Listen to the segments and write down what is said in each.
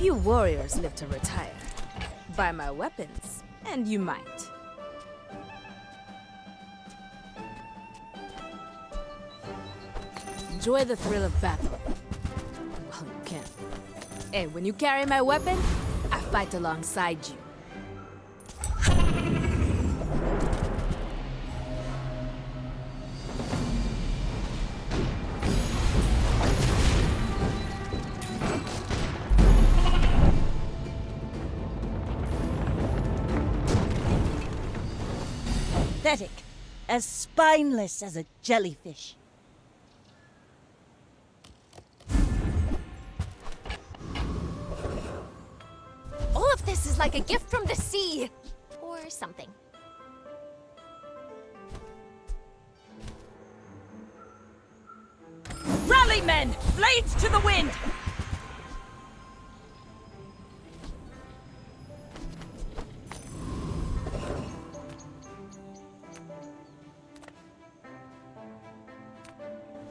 Few warriors live to retire. Buy my weapons, and you might. Enjoy the thrill of battle. Well, you can. Hey, when you carry my weapon, I fight alongside you. Pathetic. As spineless as a jellyfish. All of this is like a gift from the sea! Or something. Rally, men! Blades to the wind!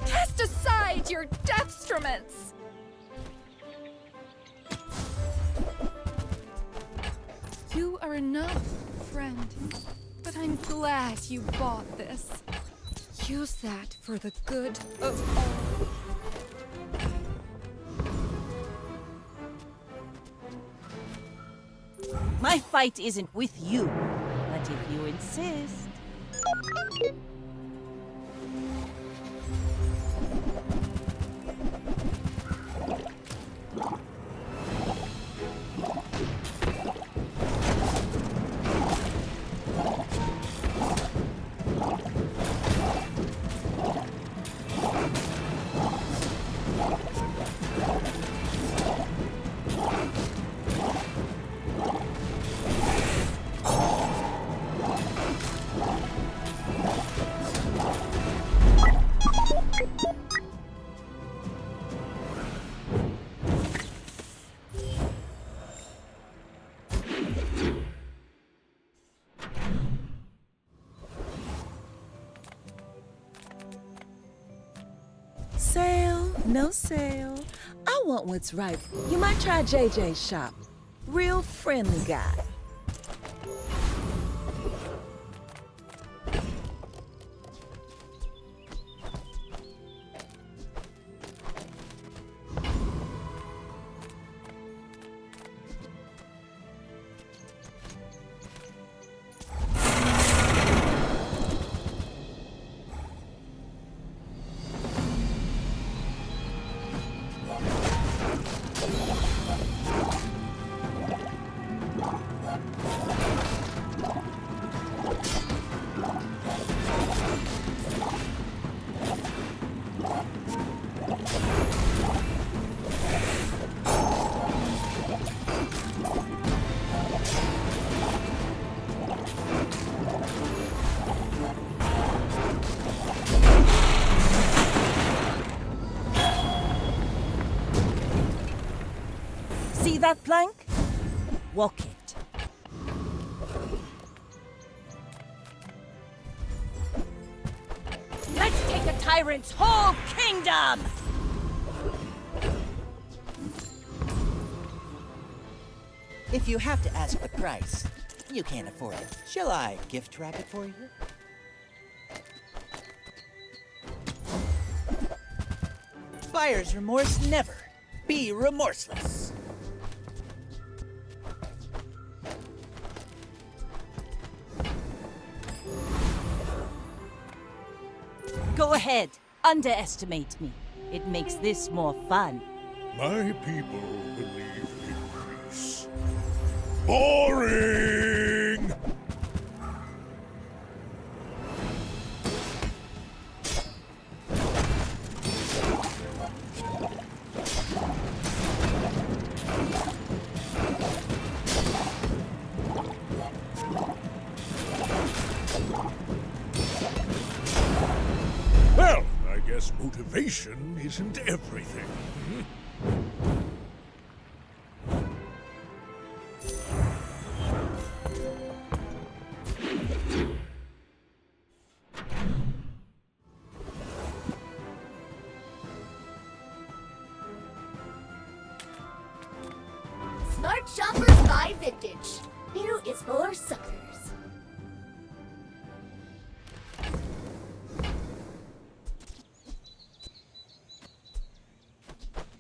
Cast aside your deathstruments! You are enough, friend. But I'm glad you bought this. Use that for the good of all. My fight isn't with you, but if you insist... Sale, no sale. I want what's right. You might try JJ's shop. Real friendly guy. See that plank? Walk it. Let's take a tyrant's whole kingdom! If you have to ask the price, you can't afford it. Shall I gift wrap it for you? Buyer's remorse never. Be remorseless. Go ahead, underestimate me. It makes this more fun. My people believe in peace. Boring! Well, I guess motivation isn't everything. Shoppers buy vintage. New is for suckers.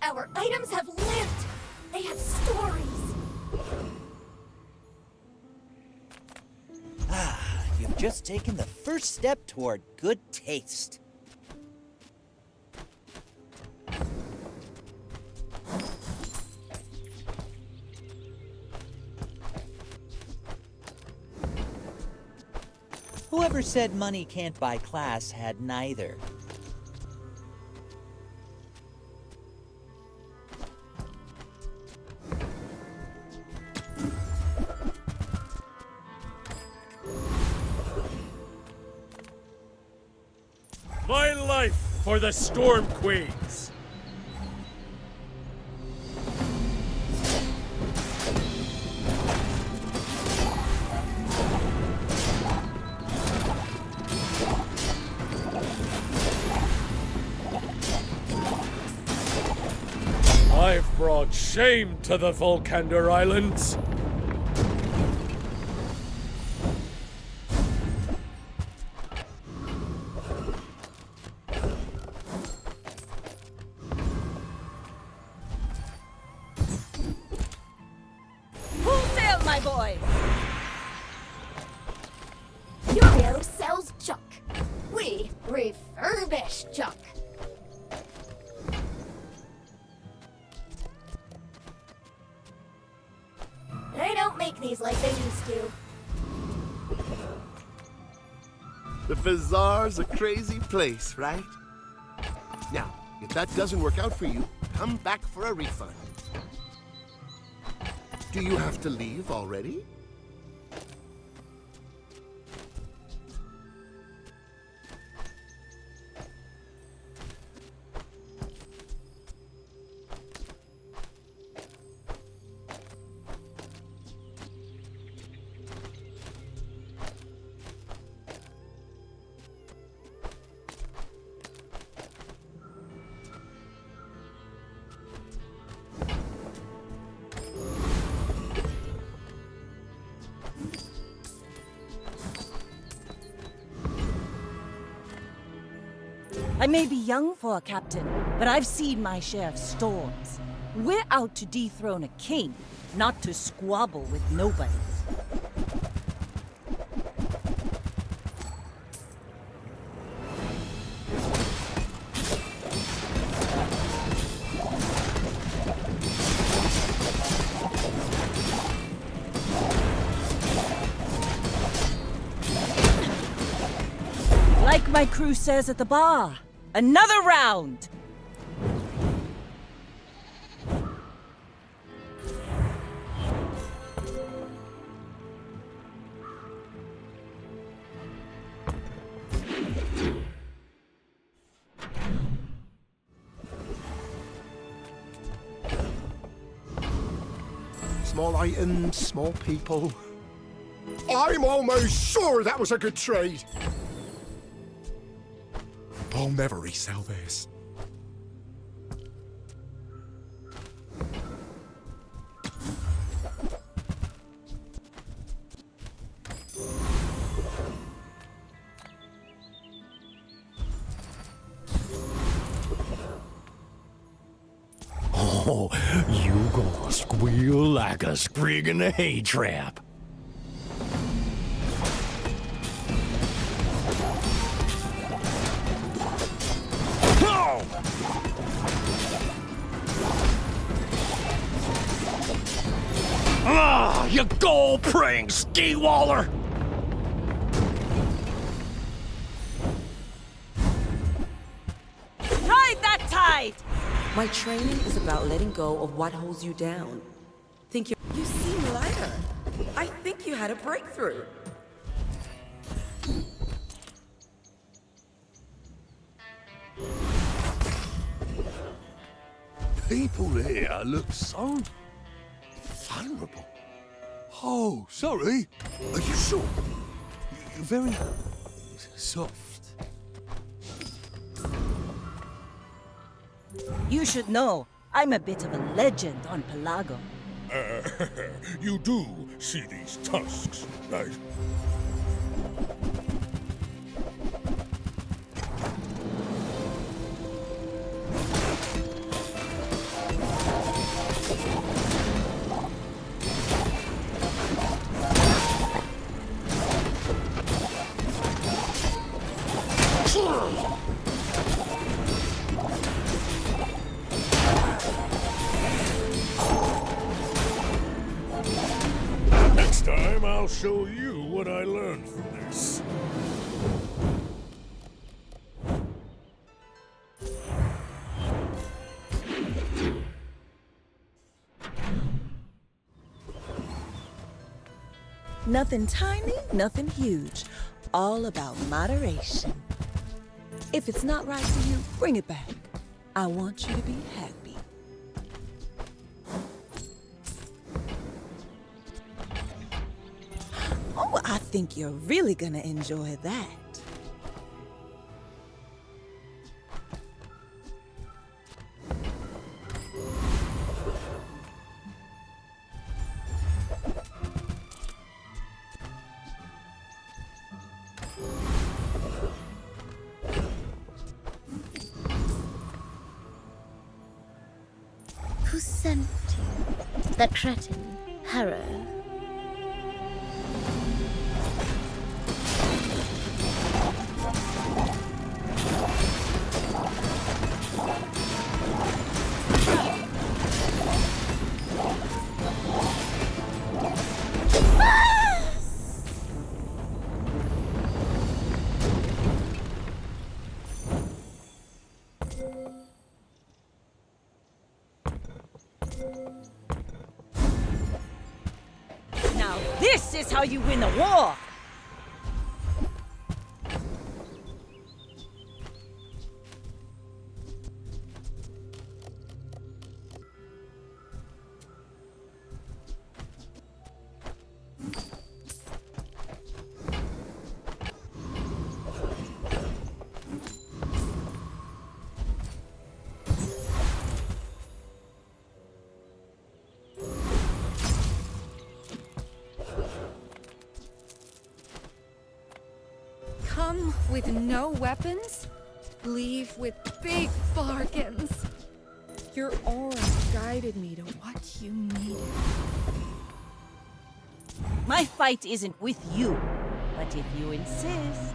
Our items have lived. They have stories. You've just taken the first step toward good taste. Whoever said money can't buy class had neither. My life for the Storm Queens! I've brought shame to the Volcander Islands. Full sail, my boy! Curio sells junk. We refurbish junk. They don't make these like they used to. The Bazaar's a crazy place, right? Now, if that doesn't work out for you, come back for a refund. Do you have to leave already? I may be young for a captain, but I've seen my share of storms. We're out to dethrone a king, not to squabble with nobodies. Like my crew says at the bar, another round! Small items, small people. I'm almost sure that was a good trade. I'll never resell this. Oh, you gonna squeal like a sprig in a hay trap. Ah, you gold-praying ski-waller! Ride that tide! My training is about letting go of what holds you down. You seem lighter. I think you had a breakthrough. People here look so vulnerable. Oh, sorry. Are you sure? You're very soft. You should know, I'm a bit of a legend on Pelago. You do see these tusks, right? Next time, I'll show you what I learned from this. Nothing tiny, nothing huge. All about moderation. If it's not right for you, bring it back. I want you to be happy. Oh, I think you're really gonna enjoy that. Who sent you? That cretin, Harrow. Now this is how you win a war! Come with no weapons, leave with big bargains. Your aura guided me to what you needed. My fight isn't with you, but if you insist.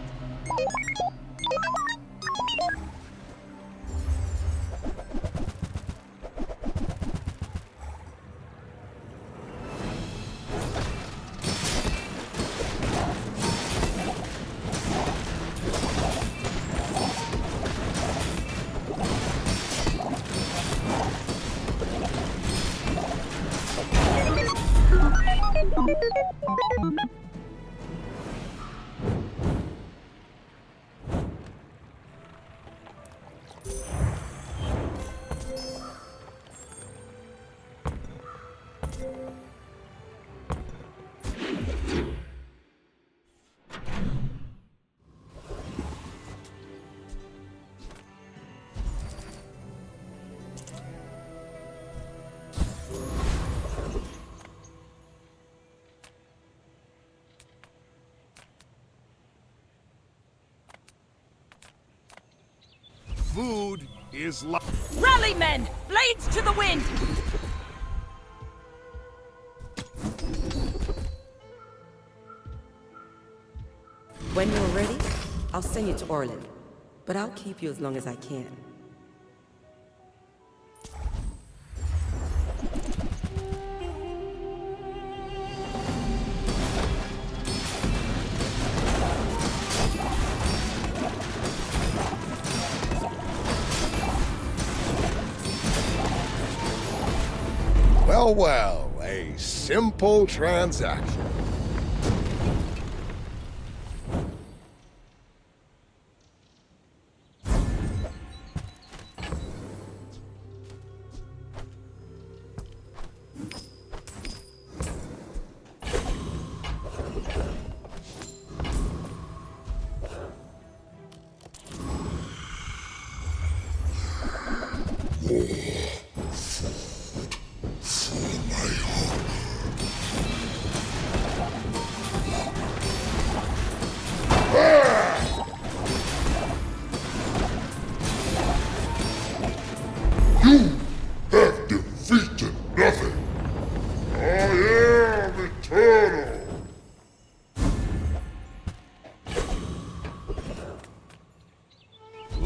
Food is life. Rally, men! Blades to the wind! When you're ready, I'll send you to Orland. But I'll keep you as long as I can. Well, well, a simple transaction. For my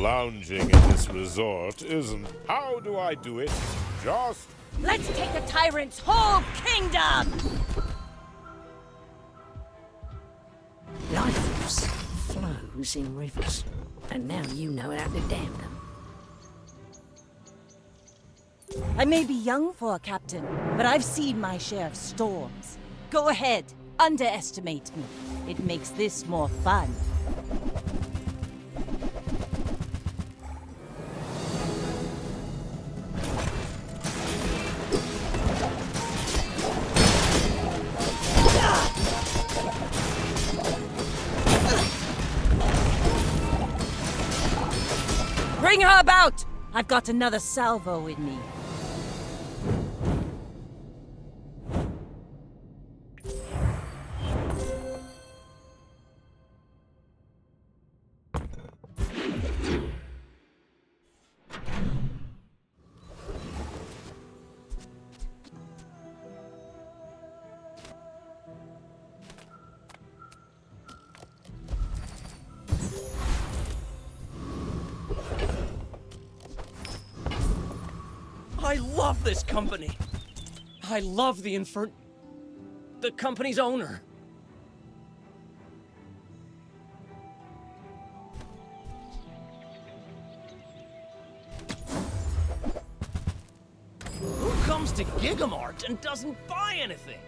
lounging in this resort isn't. How do I do it? Just Let's take the tyrant's whole kingdom! Life flows in rivers, and now you know how to dam them. I may be young for a captain, but I've seen my share of storms. Go ahead, underestimate me. It makes this more fun. Bring her about! I've got another salvo in me. I love this company. I love the company's owner. Who comes to Gigamart and doesn't buy anything?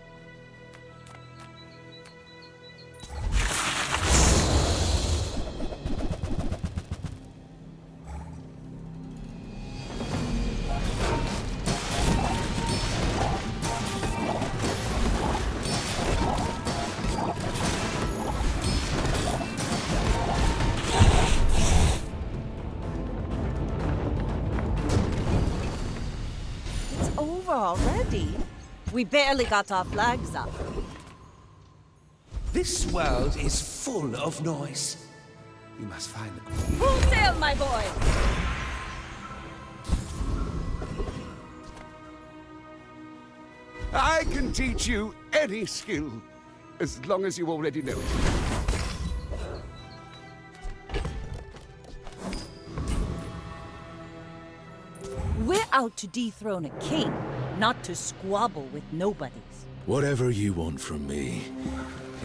Over already? We barely got our flags up. This world is full of noise. You must find the... Full sail, my boy! I can teach you any skill, as long as you already know it. We're out to dethrone a king, not to squabble with nobodies. Whatever you want from me,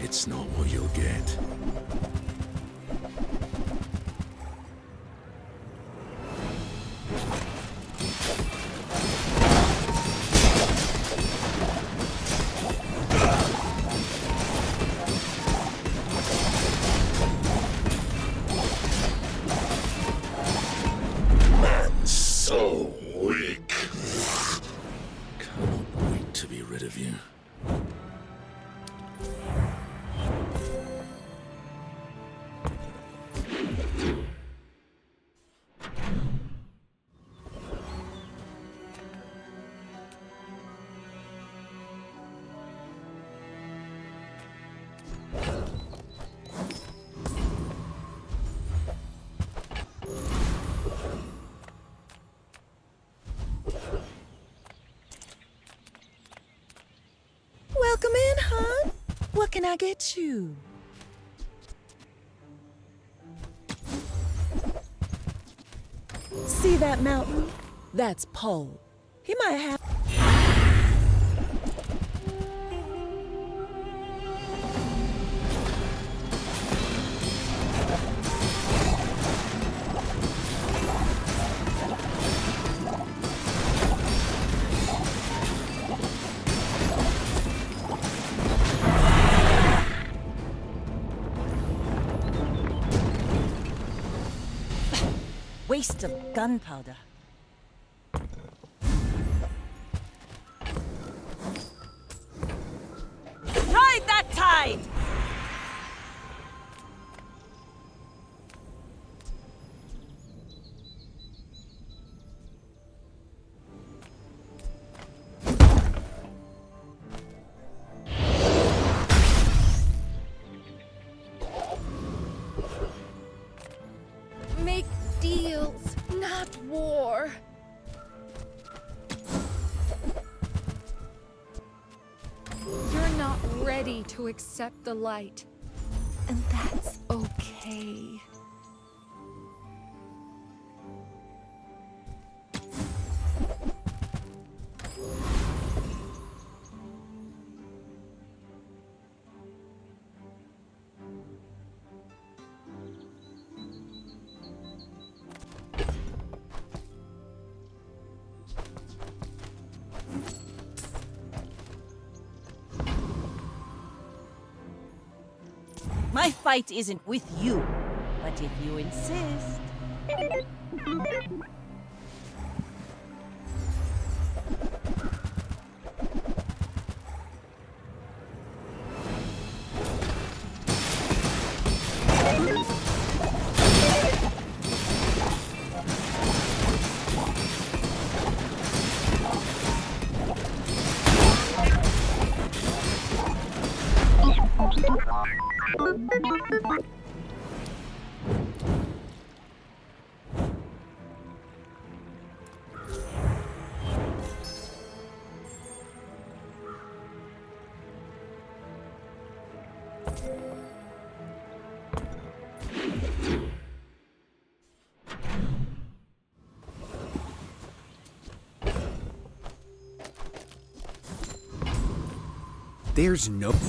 it's not what you'll get. so weak. Can't wait to be rid of you. Welcome in, hon. What can I get you? See that mountain? That's Pole. He might have... waste of gunpowder. Ride that tide! Make deals, not war. You're not ready to accept the light, and that's okay. My fight isn't with you, but if you insist.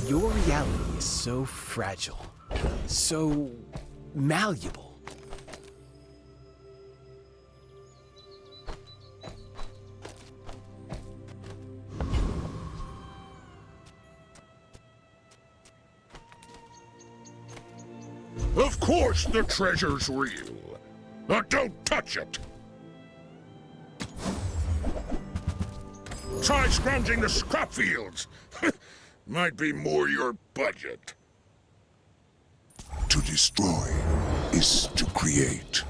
Your reality is so fragile, so malleable. Of course the treasure's real. Now don't touch it. Try scrounging the scrap fields. Might be more your budget. To destroy is to create.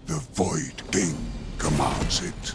The Void King commands it.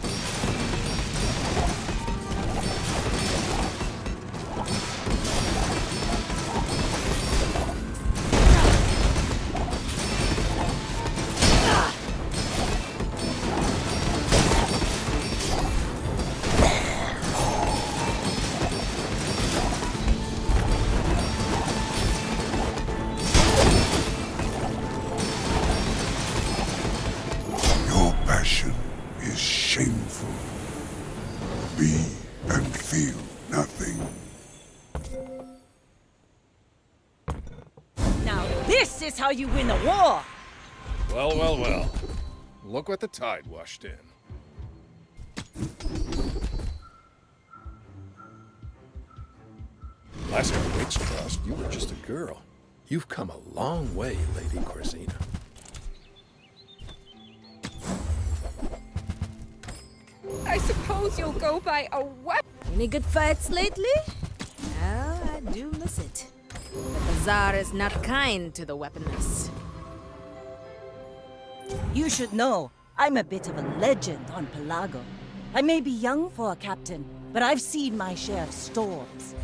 Shameful. Be and feel nothing. Now this is how you win a war! Well, well, well. Look what the tide washed in. Last time Wicks crossed, you were just a girl. You've come a long way, Lady Corzina. I suppose you'll go by a weapon. Any good fights lately? Well, I do miss it. The Bazaar is not kind to the weaponless. You should know, I'm a bit of a legend on Pelago. I may be young for a captain, but I've seen my share of storms.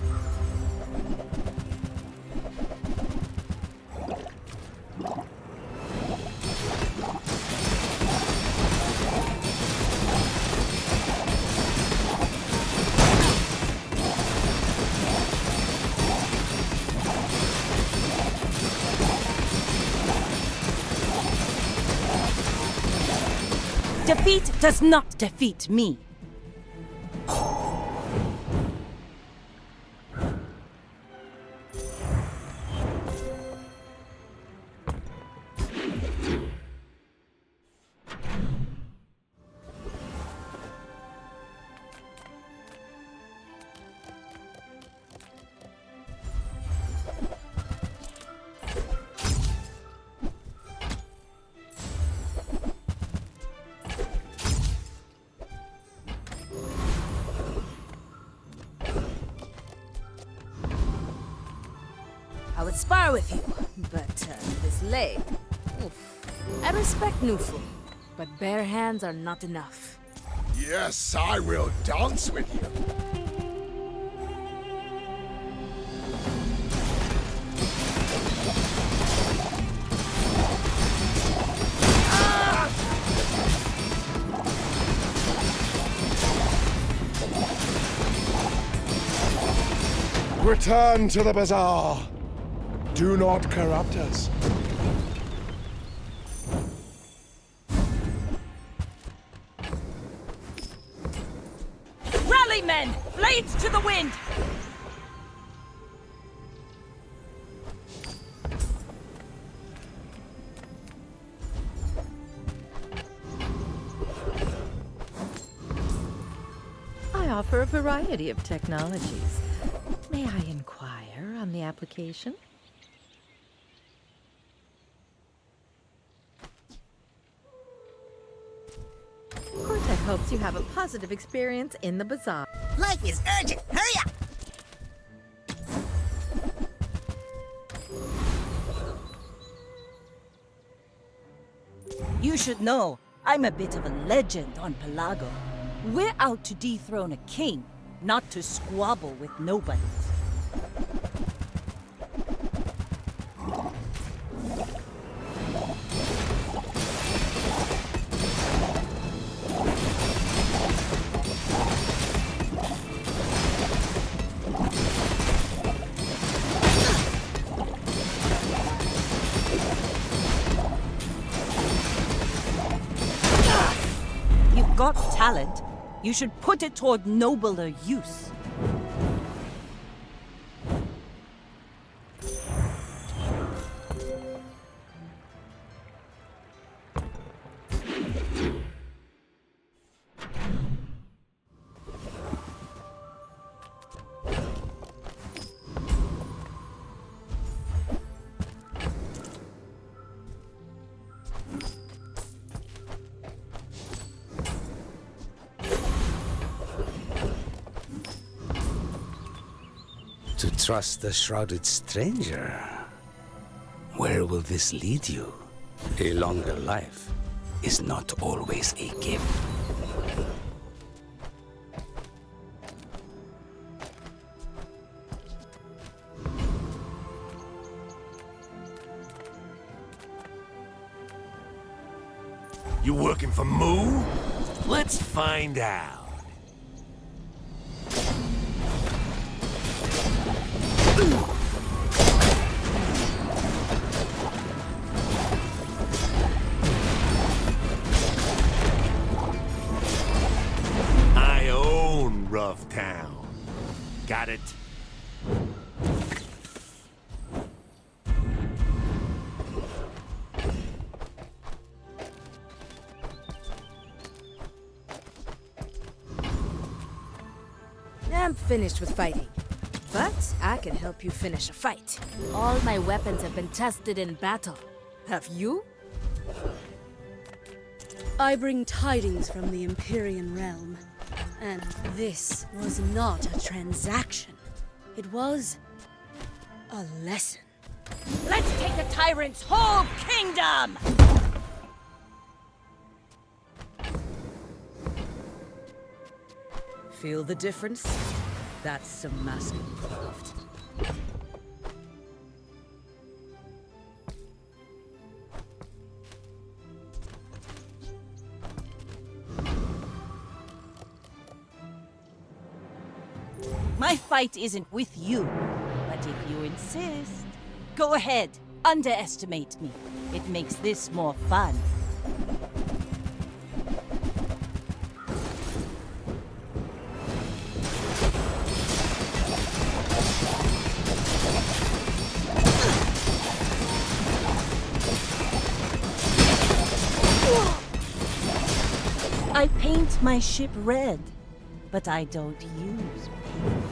Defeat does not defeat me. I would spar with you, but this leg... Oof. I respect Nufu, but bare hands are not enough. Yes, I will dance with you. Return to the Bazaar. Do not corrupt us. Rally, men! Blades to the wind! I offer a variety of technologies. May I inquire on the application? hopes you have a positive experience in the bazaar. Life is urgent. Hurry up! You should know, I'm a bit of a legend on Pelago. We're out to dethrone a king, not to squabble with nobodies. You've got talent. You should put it toward nobler use. To trust a shrouded stranger? Where will this lead you? A longer life is not always a gift. You working for Moo? Let's find out. I own Rough Town. Got it? I'm finished with fighting. But I can help you finish a fight. All my weapons have been tested in battle. Have you? I bring tidings from the Empyrean realm. And this was not a transaction. It was a lesson. Let's take the tyrant's whole kingdom! Feel the difference? That's some masculine craft. My fight isn't with you, but if you insist, go ahead, underestimate me. It makes this more fun. I paint my ship red, but I don't use paint.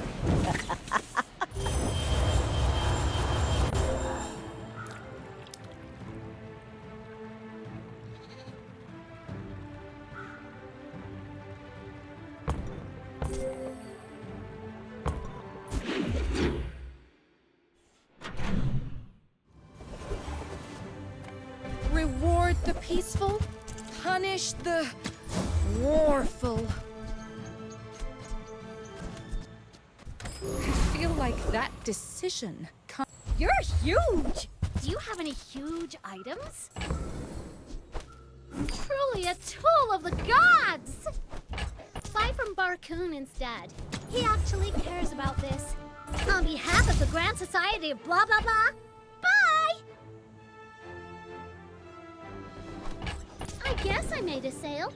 Reward the peaceful, punish the warful. I feel like that decision. You're huge! Do you have any huge items? Truly a tool of the gods! Buy from Barcoon instead. He actually cares about this. On behalf of the Grand Society of blah blah blah, bye! I guess I made a sale.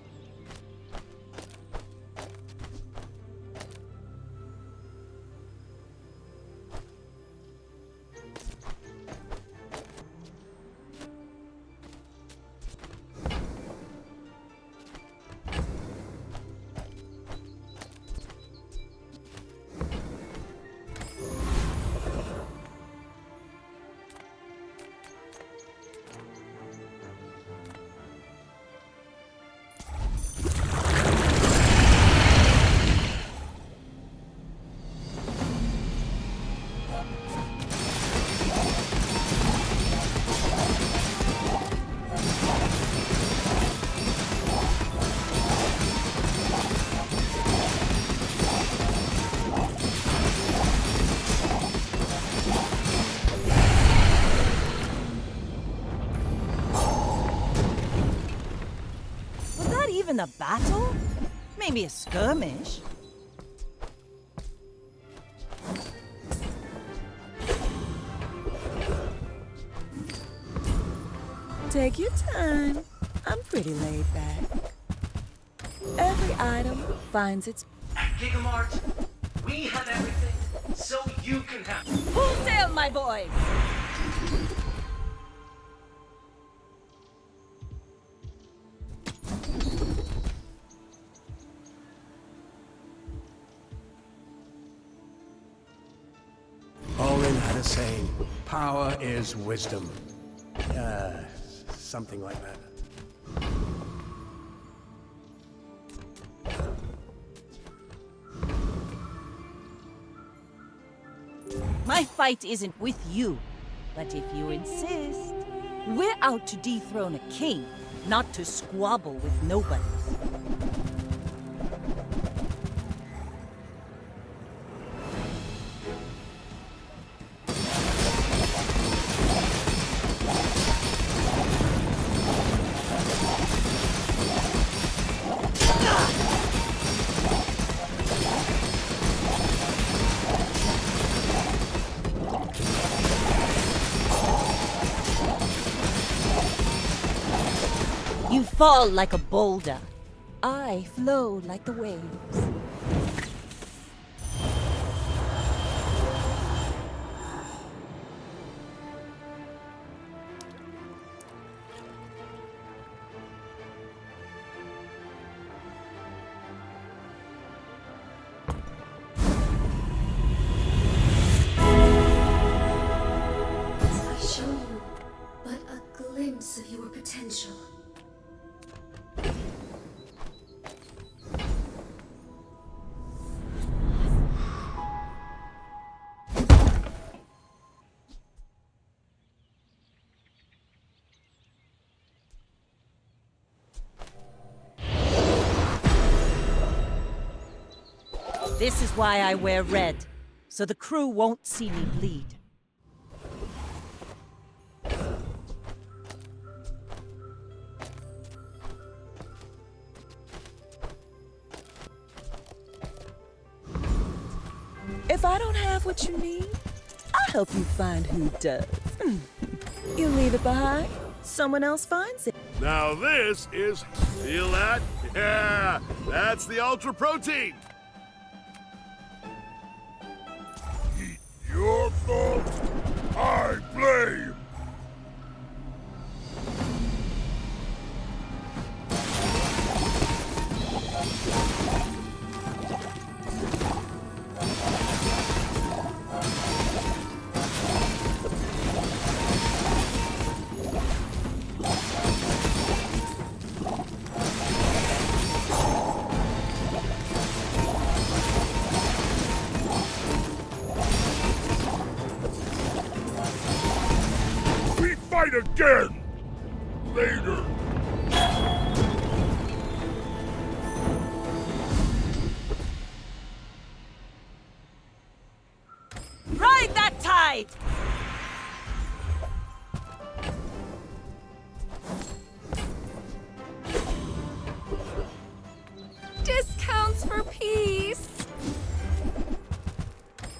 even a battle? Maybe a skirmish. Take your time. I'm pretty laid back. Every item finds its... At Gigamart, we have everything, so you can have it. Full sail, my boys! Orin had a saying, power is wisdom. Something like that. My fight isn't with you, but if you insist, we're out to dethrone a king, not to squabble with nobodies. You fall like a boulder. I flow like the waves. I show you but a glimpse of your potential. This is why I wear red, so the crew won't see me bleed. If I don't have what you need, I'll help you find who does. You leave it behind, someone else finds it. Now this is... Feel that? Yeah, that's the Ultra Protein. Your fault, I blame. Fight again! Later! Ride that tide! Discounts for peace!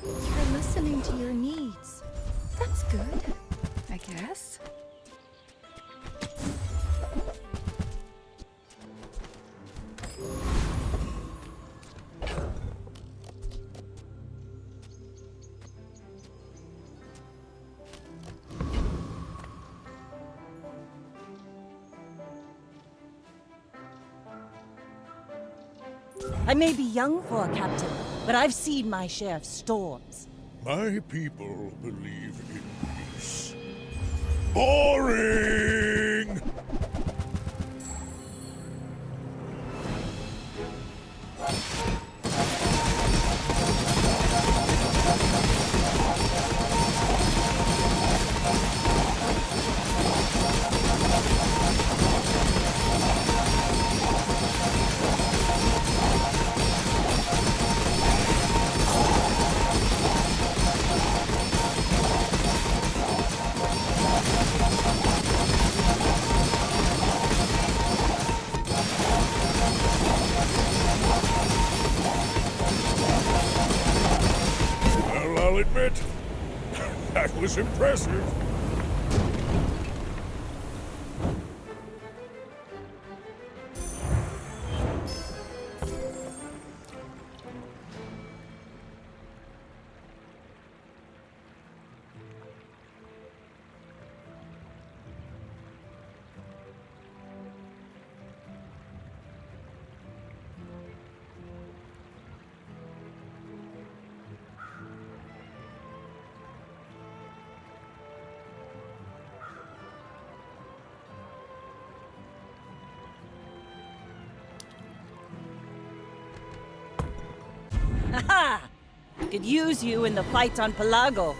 You're listening to your needs. That's good, I guess. I may be young for a captain, but I've seen my share of storms. My people believe in peace. Boring! was impressive. Haha! Could use you in the fight on Pelago.